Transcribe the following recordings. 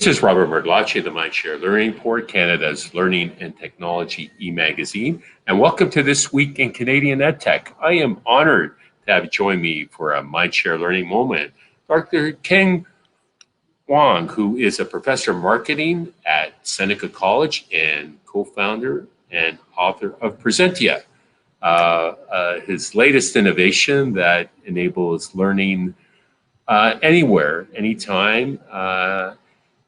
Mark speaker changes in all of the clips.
Speaker 1: This is Robert Martellacci, the MindShare Learning Report, Canada's Learning and Technology e-magazine, and welcome to This Week in Canadian EdTech. I am honored to have join me for a MindShare Learning moment, Dr. Ken Wong, who is a professor of marketing at Seneca College and co-founder and author of Presentria, his latest innovation that enables learning anywhere, anytime,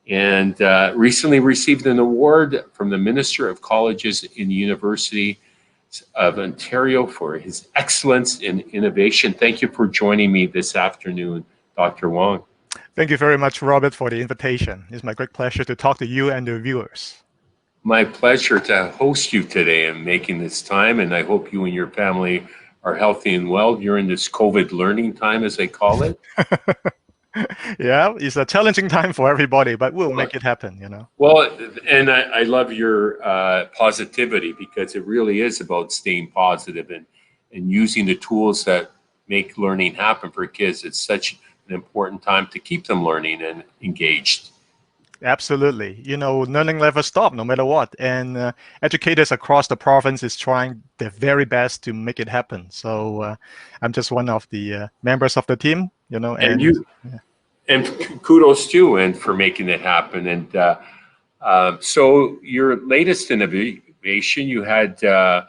Speaker 1: and recently received an award from the Minister of Colleges in the University of Ontario for his excellence in innovation. Thank you for joining me this afternoon, Dr. Wong.
Speaker 2: Thank you very much, Robert, for the invitation. It's my great pleasure to talk to you and the viewers.
Speaker 1: My pleasure to host you today and making this time, and I hope you and your family are healthy and well during this COVID learning time, as they call it.
Speaker 2: Yeah, it's a challenging time for everybody, but we'll make it happen, you know.
Speaker 1: Well, and I love your positivity, because it really is about staying positive and using the tools that make learning happen for kids. It's such an important time to keep them learning and engaged.
Speaker 2: Absolutely. You know, learning never stops, no matter what. And educators across the province is trying their very best to make it happen. So I'm just one of the members of the team, you know.
Speaker 1: And you, yeah. And kudos to you and for making it happen. And so your latest innovation, you had a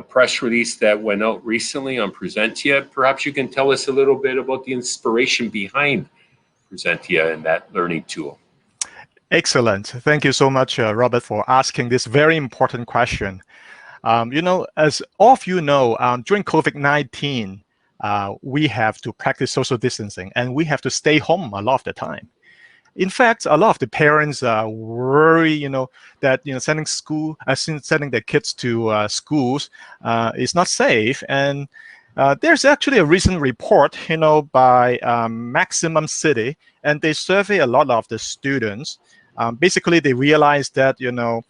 Speaker 1: press release that went out recently on Presentria. Perhaps you can tell us a little bit about the inspiration behind Presentria and that learning tool.
Speaker 2: Excellent. Thank you so much, Robert, for asking this very important question. You know, as all of you know, during COVID-19, we have to practice social distancing, and we have to stay home a lot of the time. In fact, a lot of the parents worry, you know, that sending their kids to schools is not safe. And there's actually a recent report, you know, by Maximum City, and they survey a lot of the students. Basically, they realized that, you know,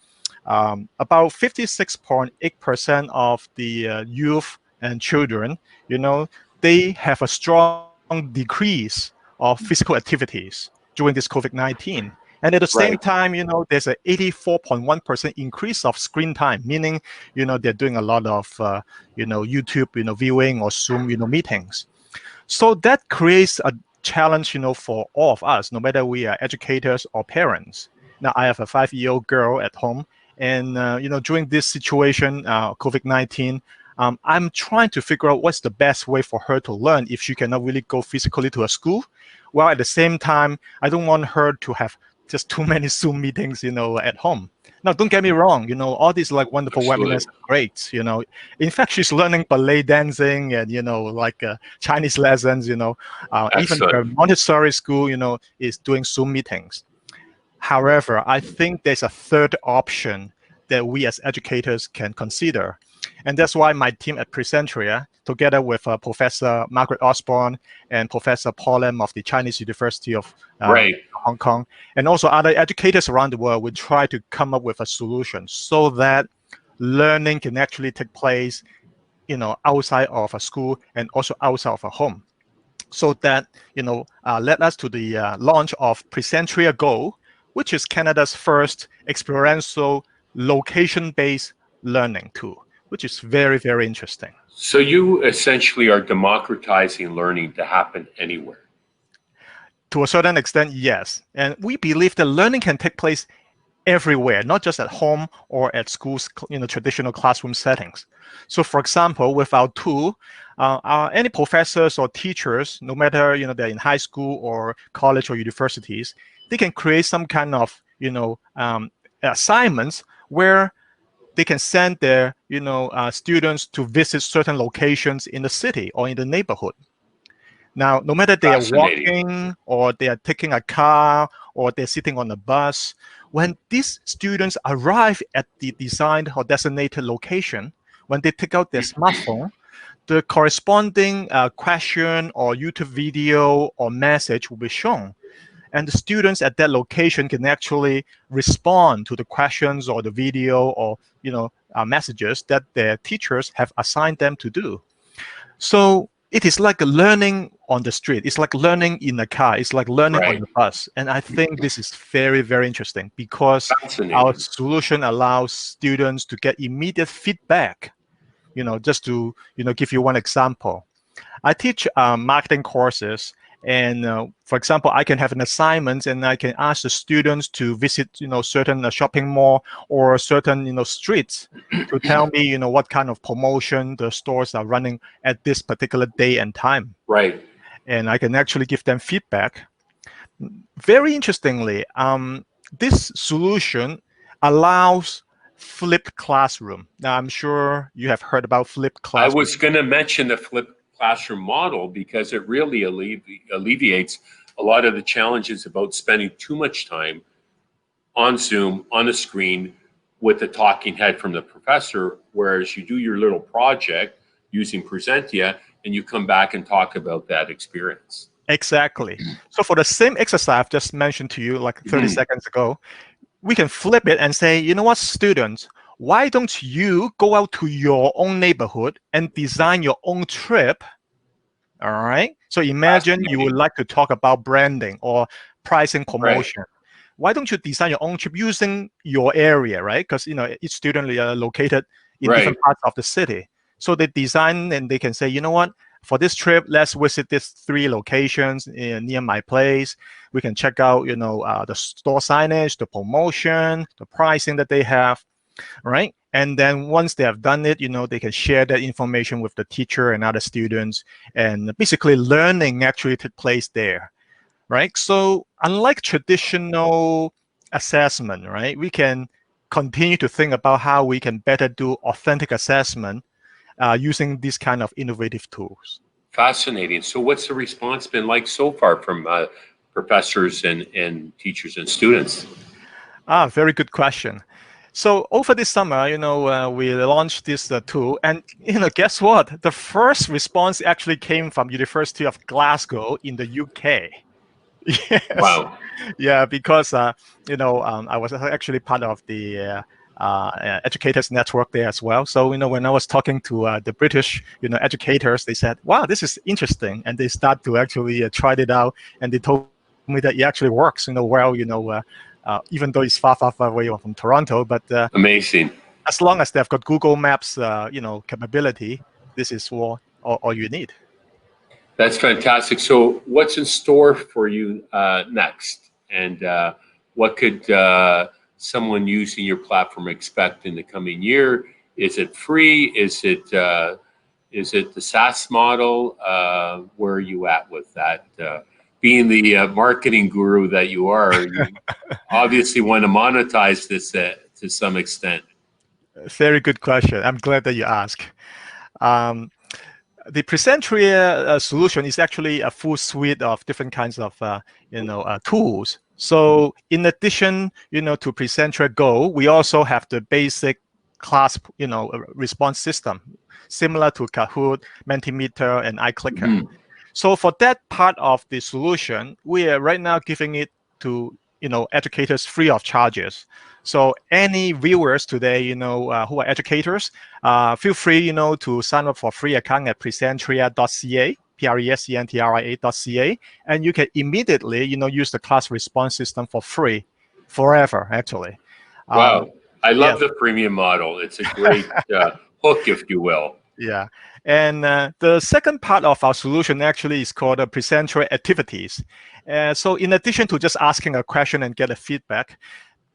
Speaker 2: about 56.8% of the youth and children, you know, they have a strong decrease of physical activities during this COVID-19. And at the same time, you know, there's an 84.1% increase of screen time, meaning, you know, they're doing a lot of, you know, YouTube, you know, viewing or Zoom, you know, meetings. So that creates a challenge, you know, for all of us, no matter we are educators or parents. Now, I have a 5-year-old girl at home, and you know, during this situation, COVID-19, I'm trying to figure out what's the best way for her to learn if she cannot really go physically to a school. While at the same time, I don't want her to have just too many Zoom meetings, you know, at home. Now, don't get me wrong, you know, all these like wonderful webinars are great, you know. In fact, she's learning ballet dancing and, you know, like Chinese lessons, you know. Even her Montessori school, you know, is doing Zoom meetings. However, I think there's a third option that we as educators can consider. And that's why my team at Presentria, together with Professor Margaret Osborne and Professor Paul Lam of the Chinese University of Hong Kong, and also other educators around the world, will try to come up with a solution so that learning can actually take place, you know, outside of a school and also outside of a home. So that, you know, led us to the launch of Presentria Go, which is Canada's first experiential location-based learning tool, which is very, very interesting.
Speaker 1: So you essentially are democratizing learning to happen anywhere.
Speaker 2: To a certain extent, yes. And we believe that learning can take place everywhere, not just at home or at schools, you know, traditional classroom settings. So for example, with our tool, any professors or teachers, no matter, you know, they're in high school or college or universities, they can create some kind of, you know, assignments where they can send their, you know, students to visit certain locations in the city or in the neighborhood. Now, no matter they are walking or they are taking a car or they're sitting on a bus, when these students arrive at the designed or designated location, when they take out their smartphone, the corresponding question or YouTube video or message will be shown. And the students at that location can actually respond to the questions or the video or, you know, messages that their teachers have assigned them to do. So it is like learning on the street. It's like learning in a car. It's like learning on
Speaker 1: Right.
Speaker 2: the bus. And I think this is very, very interesting because our
Speaker 1: Fascinating.
Speaker 2: solution allows students to get immediate feedback. Just to give you one example. I teach marketing courses, and for example, I can have an assignment, and I can ask the students to visit, certain shopping mall or certain, streets, to tell me, what kind of promotion the stores are running at this particular day and time,
Speaker 1: Right.
Speaker 2: and I can actually give them feedback. Very interestingly, this solution allows flipped classroom. Now, I'm sure you have heard about flipped
Speaker 1: I
Speaker 2: classroom.
Speaker 1: was going to mention the flipped classroom model because it really alleviates a lot of the challenges about spending too much time on Zoom, on a screen, with the talking head from the professor, whereas you do your little project using Presentria and you come back and talk about that experience.
Speaker 2: Exactly. So for the same exercise I've just mentioned to you like 30 seconds ago, we can flip it and say, you know what, students, why don't you go out to your own neighborhood and design your own trip? All right. So imagine you would
Speaker 1: Fascinating.
Speaker 2: like to talk about branding or pricing
Speaker 1: Right.
Speaker 2: promotion. Why don't you design your own trip using your area, right? Because each student are located in
Speaker 1: Right.
Speaker 2: different parts of the city. So they design and they can say, you know what, for this trip, let's visit these 3 locations near my place. We can check out, the store signage, the promotion, the pricing that they have, right? And then once they have done it, they can share that information with the teacher and other students, and basically learning actually took place there, right? So unlike traditional assessment, right, we can continue to think about how we can better do authentic assessment using these kind of innovative tools.
Speaker 1: Fascinating. So what's the response been like so far from professors and teachers and students?
Speaker 2: Very good question. So over this summer, we launched this tool, and guess what? The first response actually came from University of Glasgow in the UK. Yes,
Speaker 1: Wow.
Speaker 2: yeah, because I was actually part of the educators network there as well. So when I was talking to the British educators, they said, "Wow, this is interesting," and they start to actually try it out, and they told me that it actually works. Well, even though it's far, far, far away from Toronto, but
Speaker 1: Amazing.
Speaker 2: as long as they've got Google Maps, capability, this is all you need.
Speaker 1: That's fantastic. So what's in store for you next? And what could someone using your platform expect in the coming year? Is it free? Is it the SaaS model? Where are you at with that? Being the marketing guru that you are, you obviously want to monetize this to some extent.
Speaker 2: Very good question. I'm glad that you asked. Um, the Presentria solution is actually a full suite of different kinds of tools. So in addition, to Presentria Go, we also have the basic class response system, similar to Kahoot, Mentimeter, and iClicker.
Speaker 1: Mhm.
Speaker 2: So for that part of the solution, we are right now giving it to educators free of charges. So any viewers today, who are educators, feel free, to sign up for free account at presentria.ca, presentria.ca, and you can immediately, use the class response system for free, forever, actually.
Speaker 1: Wow. I
Speaker 2: Yeah,
Speaker 1: love the premium model. It's a great hook, if you will.
Speaker 2: yeah. And the second part of our solution actually is called Presentria Activities. So in addition to just asking a question and get a feedback,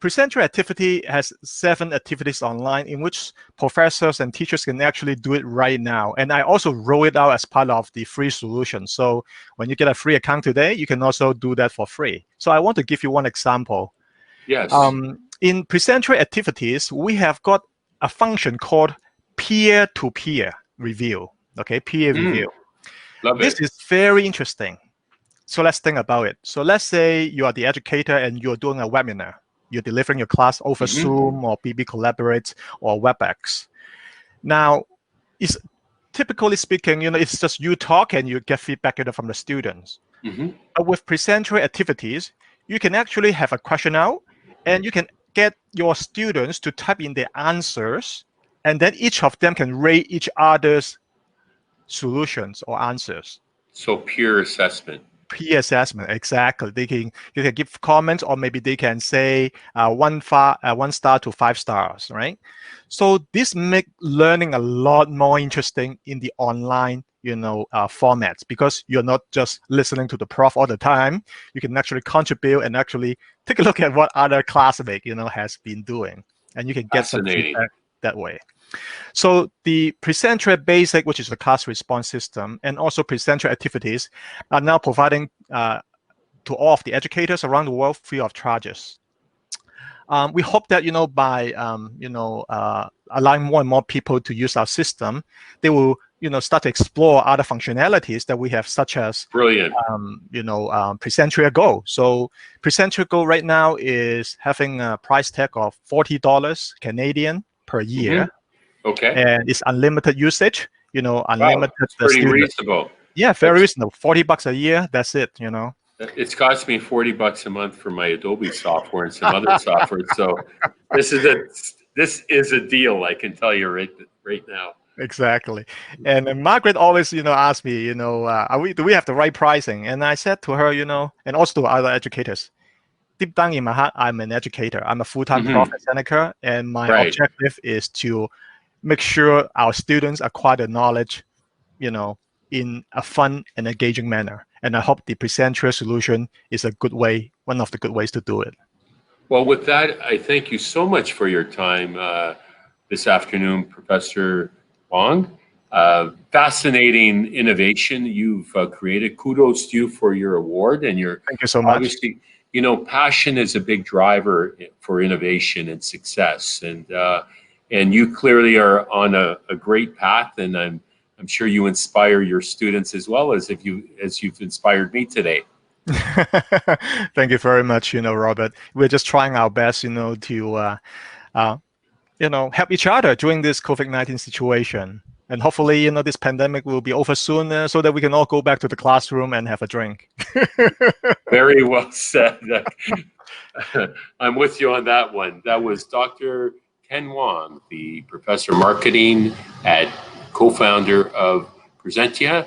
Speaker 2: Presentria Activity has 7 activities online in which professors and teachers can actually do it right now. And I also roll it out as part of the free solution. So when you get a free account today, you can also do that for free. So I want to give you one example.
Speaker 1: Yes.
Speaker 2: In Presentria Activities, we have got a function called peer-to-peer review. Okay, peer review.
Speaker 1: Love
Speaker 2: This
Speaker 1: it.
Speaker 2: is very interesting. So let's think about it. So let's say you are the educator and you're doing a webinar. You're delivering your class over
Speaker 1: Hmm.
Speaker 2: Zoom or BB Collaborate or WebEx. Now, it's typically speaking, it's just you talk and you get feedback from the students.
Speaker 1: Hmm.
Speaker 2: But with Presentria Activities, you can actually have a question out and you can get your students to type in their answers, and then each of them can rate each other's solutions or answers.
Speaker 1: So peer assessment.
Speaker 2: Peer assessment, exactly. You can give comments, or maybe they can say 1 star to 5 stars, right? So this make learning a lot more interesting in the online, formats, because you're not just listening to the prof all the time. You can actually contribute and actually take a look at what other classmate, has been doing, and you can get some
Speaker 1: Fascinating.
Speaker 2: feedback that way. So the Presentria Basic, which is the class response system, and also Presentria activities are now providing to all of the educators around the world free of charges. We hope that by allowing more and more people to use our system, they will start to explore other functionalities that we have, such as
Speaker 1: Brilliant.
Speaker 2: Presentria Go. So Presentria Go right now is having a price tag of $40 Canadian per year.
Speaker 1: Okay.
Speaker 2: And it's unlimited usage, unlimited
Speaker 1: Wow, it's pretty
Speaker 2: student.
Speaker 1: reasonable.
Speaker 2: Yeah, very reasonable. $40 a year. That's it.
Speaker 1: It's cost me $40 a month for my Adobe software and some other software. So this is a deal, I can tell you right now.
Speaker 2: Exactly. And Margaret always, asks me, do we have the right pricing? And I said to her, and also to other educators, deep down in my heart, I'm an educator. I'm a full-time prof at Seneca, and my objective is to make sure our students acquire the knowledge, in a fun and engaging manner. And I hope the Presentria solution is one of the good ways to do it.
Speaker 1: Well, with that, I thank you so much for your time this afternoon, Professor Wong. Fascinating innovation you've created. Kudos to you for your award and your.
Speaker 2: Thank you so much.
Speaker 1: Obviously, passion is a big driver for innovation and success, and you clearly are on a great path, and I'm sure you inspire your students as well as you've inspired me today.
Speaker 2: Thank you very much, Robert. We're just trying our best, to help each other during this COVID-19 situation. And hopefully, this pandemic will be over soon, so that we can all go back to the classroom and have a drink.
Speaker 1: Very well said. I'm with you on that one. That was Dr. Ken Wong, the professor of marketing at co-founder of Presentria.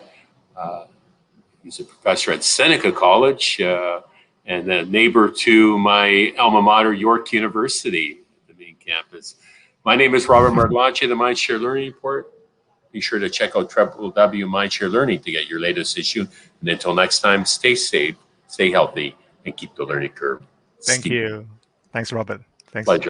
Speaker 1: He's a professor at Seneca College and a neighbor to my alma mater, York University, the main campus. My name is Robert Martellacci, the MindShare Learning Report. Be sure to check out www.MindShare Learning to get your latest issue. And until next time, stay safe, stay healthy, and keep the learning curve steep.
Speaker 2: Thank you. Thanks, Robert. Thanks.
Speaker 1: Pleasure.